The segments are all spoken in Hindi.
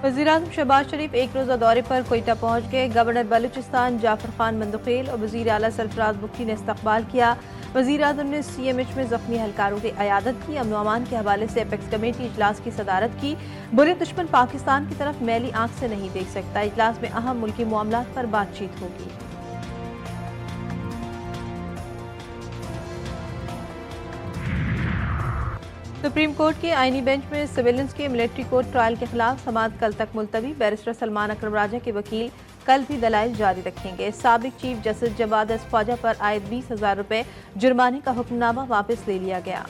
वज़ीर-ए-आज़म शहबाज शरीफ एक रोज़ा दौरे पर कोयटा पहुँच गए। गवर्नर बलूचिस्तान जाफर खान मंदखेल और वज़ीर आला सरफराज बुख्ती ने इस्तकबाल किया। वज़ीर-ए-आज़म ने CMH में ज़ख्मी एहलकारों की अयादत की। अमन व अमान के हवाले से एपेक्स कमेटी इजलास की सदारत की। बुरे दुश्मन पाकिस्तान की तरफ मैली आंख से नहीं देख सकता। इजलास में अहम मुल्की मामलात पर बातचीत होगी। सुप्रीम कोर्ट के आईनी बेंच में सिविलियंस के मिलिट्री कोर्ट ट्रायल के खिलाफ समाअत कल तक मुलतवी। बैरिस्टर सलमान अकरम राजा के वकील कल भी दलाइल जारी रखेंगे। साबिक chief justice Jawad S Khawaja पर आयद 20,000 रुपए जुर्माने का हुक्मनामा वापस ले लिया गया।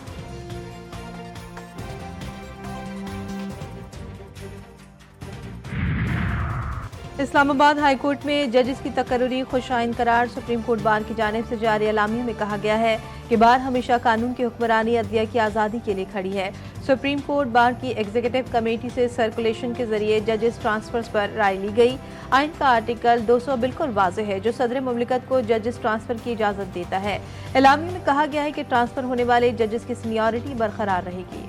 इस्लामाबाद हाई कोर्ट में जजेस की तकर्रुरी खुशाइन करार। सुप्रीम कोर्ट बार की जानिब से जारी एलामिया में कहा गया है कि बार हमेशा कानून की हुक्मरानी अदलिया की आज़ादी के लिए खड़ी है। सुप्रीम कोर्ट बार की एग्जीक्यूटिव कमेटी से सर्कुलेशन के जरिए जजेस ट्रांसफर्स पर राय ली गई। आइन का आर्टिकल 200 बिल्कुल वाज़ेह है जो सदर मुमलिकत को जजेस ट्रांसफर की इजाज़त देता है। एलामिया में कहा गया है कि ट्रांसफर होने वाले जजेस की सीनियरिटी बरकरार रहेगी।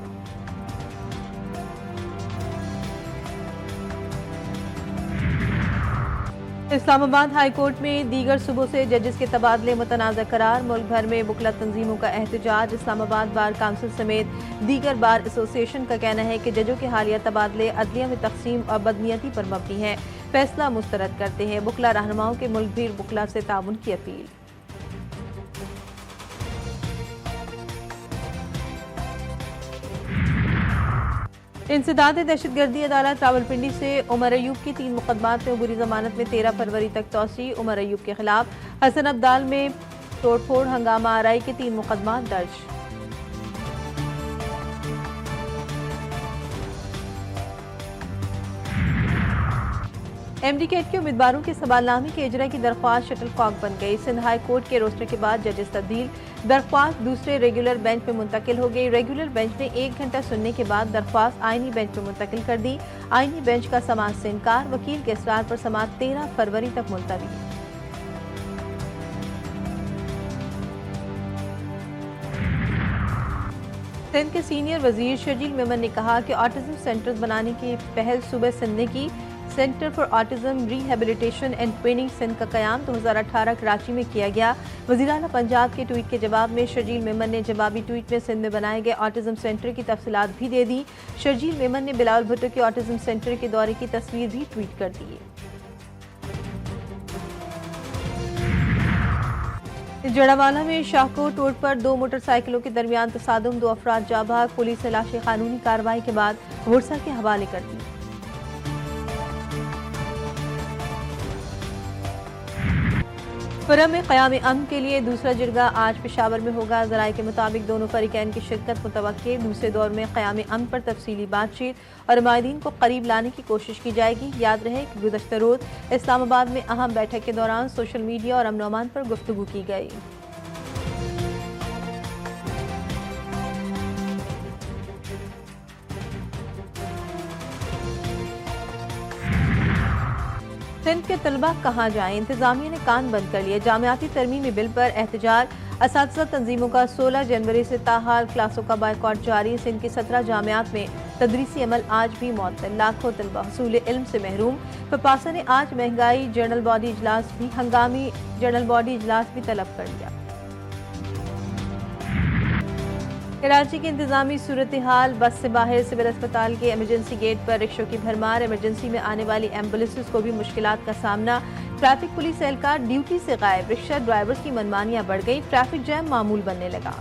इस्लामाबाद हाई कोर्ट में दीगर सूबों से जजेस के तबादले मुतनाज़ा करार। मुल्क भर में बुकला तंजीमों का एहतजाज। इस्लामाबाद बार काउंसिल समेत दीगर बार एसोसिएशन का कहना है कि जजों के हालिया तबादले अदलिया में तकसीम और बदनीयती पर मबनी है, फैसला मुस्तरद करते हैं। बुकला रहनुमाओं के मुल्क भीर बुकला से ताउन की अपील। इंसदाद दहशतगर्दी अदालत रावलपिंडी से उमर अयूब की 3 मुकदमात में अबूरी जमानत में 13 फरवरी तक तौसी। उमर अयूब के खिलाफ हसन अब्दाल में तोड़फोड़ हंगामा आराई के 3 मुकदमात दर्ज। MD कैट के उम्मीदवारों के सवालनामे के इजरा की दरख्वास्त शटल कॉक बन गई। सिंध हाई कोर्ट के रोस्टर के बाद जजेस तब्दील। दरख्वास्त दूसरे रेगुलर बेंच में मुंतकिल हो गई। रेगुलर बेंच ने 1 घंटा सुनने के बाद दरख्वास्त आईनी बेंच में मुंतकिल कर दी। आईनी बेंच का समाअत से इनकार। वकील के इसरार पर समाअत 13 फरवरी तक मुलतवी। सिंध के सीनियर वजीर शर्जील मेमन ने कहा कि ऑटिज्म सेंटर्स बनाने की पहल सूबे सिंध ने की। Centre for autism rehabilitation and training Sindh का कयाम 2018 कराची में किया गया। वज़ीर-ए-आला पंजाब के ट्वीट के जवाब में शर्जील मेमन ने जवाबी ट्वीट में सिंध में बनाए गए ऑटिज्म सेंटर की तफसीलात भी दे दी। शर्जील मेमन ने बिलावल भुट्टो के ऑटिज्म सेंटर के दौरे की तस्वीर भी ट्वीट कर दी। जड़ावाला में शाहकोट रोड पर 2 मोटरसाइकिलों के दरमियान तसादुम, 2 अफराद जाँ भाग। पुलिस ने लाशें कानूनी कार्रवाई के बाद वर्सा के हवाले कर दी। फरम में क़याम अमन के लिए दूसरा जिरगा आज पेशावर में होगा। ज़राए के मुताबिक दोनों फरीकैन की शिरकत मुतवक्के। दूसरे दौर में क़याम अमन पर तफसीली बातचीत और हमायदीन को करीब लाने की कोशिश की जाएगी। याद रहे कि गुज़श्ता रोज़ इस्लामाबाद में अहम बैठक के दौरान सोशल मीडिया और अमन व अमान पर गुफ्तगू की गई। सिंध के तलबा कहाँ जाएं, इंतजामिया ने कान बंद कर लिए। जामियाती तरमीमी बिल पर एहतजाज। असातिज़ा तंजीमों का 16 जनवरी से ताहाल क्लासों का बायकॉट जारी। सिंध की 17 जामियात में तदरीसी अमल आज भी मुअत्तल। लाखों तलबा हुसूल इल्म से महरूम। पपासा ने आज महंगाई जनरल बॉडी इजलास भी हंगामी जनरल बॉडी इजलास भी तलब कर लिया। कराची की इंतजामी सूरत हाल। बस से बाहर सिविल अस्पताल के इमरजेंसी गेट पर रिक्शों की भरमार। इमरजेंसी में आने वाली एम्बुलेंसेस को भी मुश्किलात का सामना। ट्रैफिक पुलिस एहलकार ड्यूटी से गायब। रिक्शा ड्राइवर्स की मनमानियां बढ़ गई। ट्रैफिक जैम मामूल बनने लगा।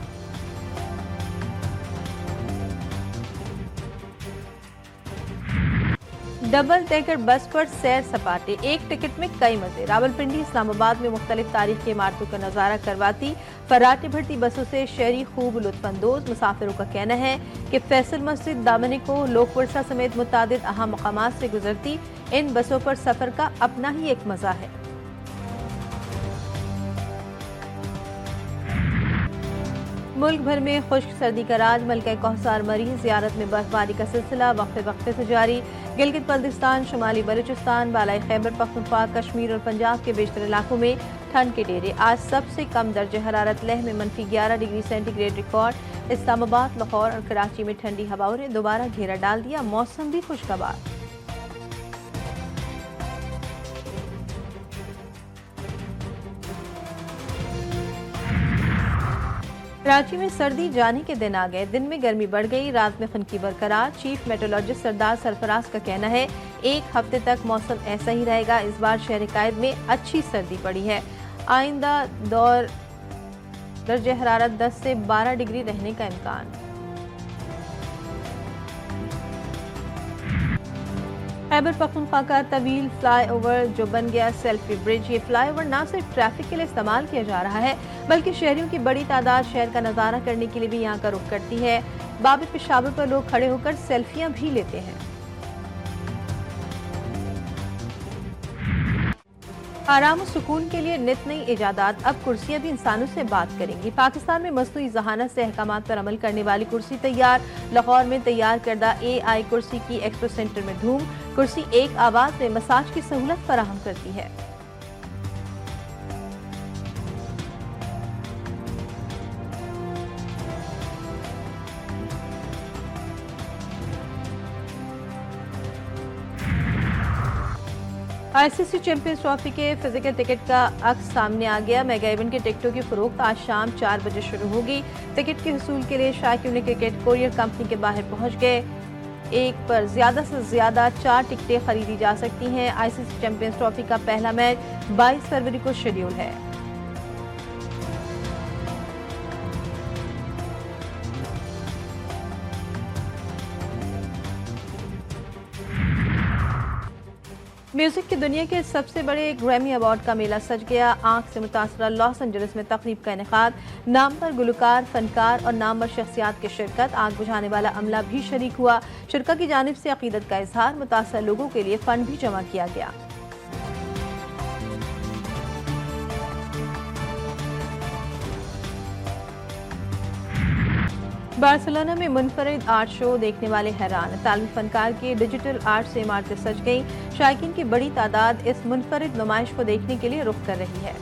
डबल डेकर बस पर सैर सपाटे, एक टिकट में कई मजे। रावलपिंडी इस्लामाबाद में मुख्तलिफ तारीख की इमारतों का नजारा करवाती फराटे भरती बसों से शहरी खूब लुत्फानंदोज। मुसाफिरों का कहना है कि फैसल मस्जिद, दामनिको, लोकवर्सा समेत मुतादिद अहम मकामात से गुजरती इन बसों पर सफर का अपना ही एक मजा है। मुल्क भर में खुश्क सर्दी का राज। मलका कौसार मरीज। ज़ियारत में बर्फबारी का सिलसिला वक्फे वक्फे से जारी। गिलगित बल्तिस्तान, शुमाली बलूचिस्तान, बालाई खैबर पख्तूनख्वा, कश्मीर और पंजाब के बेशतर इलाकों में ठंड के डेरे। आज सबसे कम दर्जे हरारत लेह में -11 degree centigrade record. Islamabad, Lahore और कराची में ठंडी हवाओं ने दोबारा घेरा डाल दिया। मौसम भी खुशगवार। कराची में सर्दी जाने के दिन आ गए। दिन में गर्मी बढ़ गई, रात में खनकी बरकरार। चीफ मेट्रोलॉजिस्ट सरदार सरफराज का कहना है 1 हफ्ते तक मौसम ऐसा ही रहेगा। इस बार शहर कायद में अच्छी सर्दी पड़ी है। आइंदा दौर दर्जे हरारत 10 से 12 डिग्री रहने का इम्कान। खैबर पख्तूनख्वा का तवील फ्लाईओवर जो बन गया सेल्फी ब्रिज, ये फ्लाईओवर न सिर्फ ट्रैफिक के लिए इस्तेमाल किया जा रहा है बल्कि शहरियों की बड़ी तादाद शहर का नज़ारा करने के लिए भी यहाँ का रुख करती है। बाब पेशावर पर लोग खड़े होकर सेल्फियां भी लेते हैं। आराम और सुकून के लिए नित नई इजादात। अब कुर्सियां भी इंसानों से बात करेंगी। पाकिस्तान में मसनूई ज़हानत से अहकामात पर अमल करने वाली कुर्सी तैयार। लाहौर में तैयार करदा AI कुर्सी की एक्सपो सेंटर में धूम। कुर्सी एक आवाज में मसाज की सहूलत फराहम करती है। ICC चैंपियंस ट्रॉफी के फिजिकल टिकट का अक्स सामने आ गया। मेगा इवेंट के टिकटों की फरोख्त आज शाम 4 बजे शुरू होगी। टिकट के हुसूल के लिए शायकीन क्रिकेट कोरियर कंपनी के बाहर पहुंच गए। एक पर ज्यादा से ज्यादा 4 टिकटें खरीदी जा सकती हैं। ICC चैंपियंस ट्रॉफी का पहला मैच 22 फरवरी को शेड्यूल है। म्यूजिक की दुनिया के सबसे बड़े ग्रैमी अवार्ड का मेला सज गया। आंख से मुतासरा लॉस एंजलिस में तकरीब का इनेकाद। नामवर गुलकार, फनकार और नामवर शख्सियात की शिरकत। आग बुझाने वाला अमला भी शरीक हुआ। शिरका की जानिब से अकीदत का इजहार। मुतासर लोगों के लिए फंड भी जमा किया गया। बार्सिलोना में मुनफरिद आर्ट शो देखने वाले हैरान। तालिमी फनकार की डिजिटल आर्ट से इमारतें सज गईं। शायकीन की बड़ी तादाद इस मुनफरिद नुमाइश को देखने के लिए रुख कर रही है।